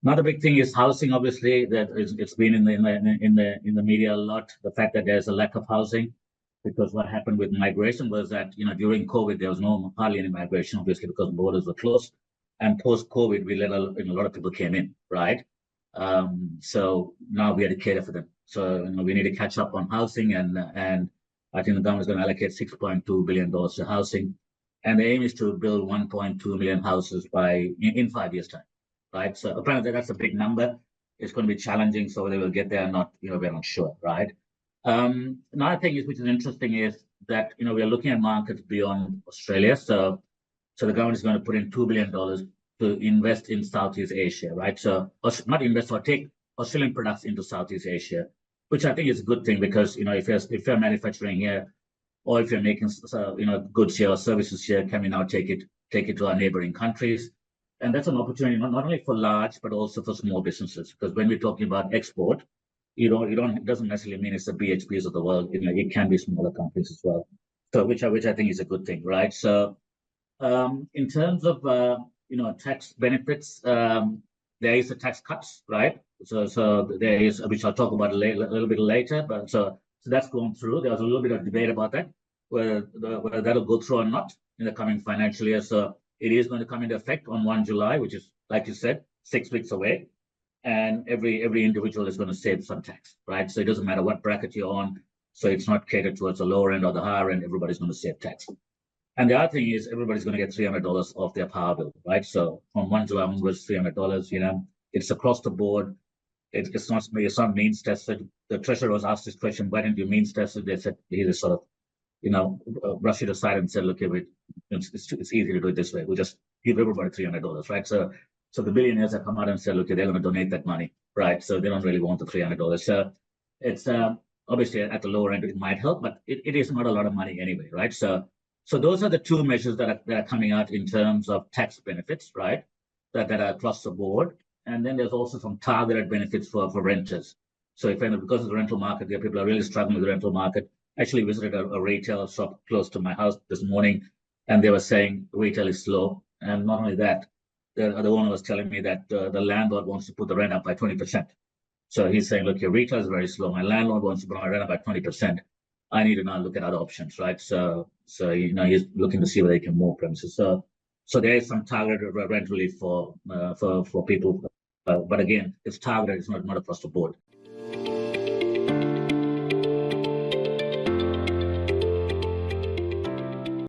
Another big thing is housing. Obviously, it's been in the media a lot. The fact that there's a lack of housing, because what happened with migration was that during COVID there was hardly any migration, obviously because borders were closed, and post COVID we let a lot of people came in, right? So now we had to cater for them. So we need to catch up on housing, and I think the government is going to allocate $6.2 billion to housing, and the aim is to build 1.2 million houses in 5 years' time, right? So apparently that's a big number. It's going to be challenging, so whether we'll get there or not, we're not sure, right? Another thing which is interesting is that we are looking at markets beyond Australia. So the government is going to put in $2 billion to invest in Southeast Asia, right? So not invest or take Australian products into Southeast Asia, which I think is a good thing because if you're manufacturing here, or if you're making goods here or services here, can we now take it to our neighboring countries? And that's an opportunity not only for large but also for small businesses. Because when we're talking about export, it doesn't necessarily mean it's the BHPs of the world. It can be smaller companies as well. So which I think is a good thing, right? So in terms of tax benefits, there is a tax cuts, right? So there is, which I'll talk about a little bit later. But so that's going through. There was a little bit of debate about that, whether that'll go through or not in the coming financial year. So it is going to come into effect on 1 July, which is, like you said, 6 weeks away. And every individual is going to save some tax, right? So it doesn't matter what bracket you're on. So it's not catered towards the lower end or the higher end. Everybody's going to save tax. And the other thing is everybody's going to get $300 off their power bill, right? So from 1 July onwards, $300, it's across the board. It's not means tested. The treasurer was asked this question, why didn't you means test it? They said he just sort of, brush it aside and said, look, it's easy to do it this way. We just give everybody $300, right? So the billionaires have come out and said, look, they're going to donate that money, right? So they don't really want the $300. So it's obviously at the lower end, it might help, but it is not a lot of money anyway, right? So those are the two measures that are coming out in terms of tax benefits, right? That are across the board. And then there's also some targeted benefits for renters. So because of the rental market, there people are really struggling with the rental market. I actually visited a retail shop close to my house this morning, and they were saying retail is slow. And not only that, the owner was telling me that the landlord wants to put the rent up by 20%. So he's saying, look, your retail is very slow. My landlord wants to put my rent up by 20%. I need to now look at other options, right? So he's looking to see whether he can move premises. So there is some targeted rent relief for people, but again, it's targeted. It's not across the board.